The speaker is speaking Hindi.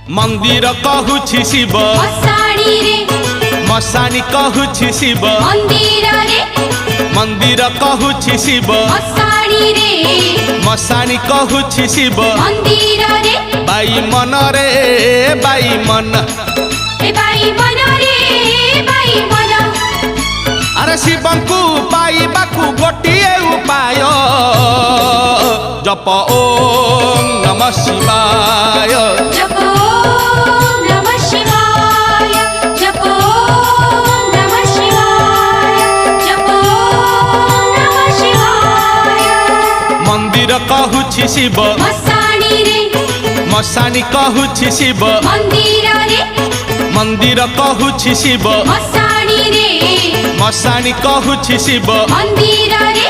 मंदिर कहूछि शिव मशाणी रे मशानी कहूछि शिव मंदिर रे मंदिर कहूछि शिव मशाणी रे मशानी कहूछि शिव मंदिर रे बाई मन रे बाई मन ए बाई मन रे बाई मन अरे शिवंकु पाइबाकु गोटिए उपाय जप ओम नमः शिवाय जप ओम नमः शिवाय जप ओम नमः शिवाय जप ओम नमः शिवाय मंदिर कहूछि शिव मशाणी रे मशानी कहूछि शिव मंदिर रे मंदिर कहूछि शिव मशाणी रे मशानी कहूछि शिव मंदिर रे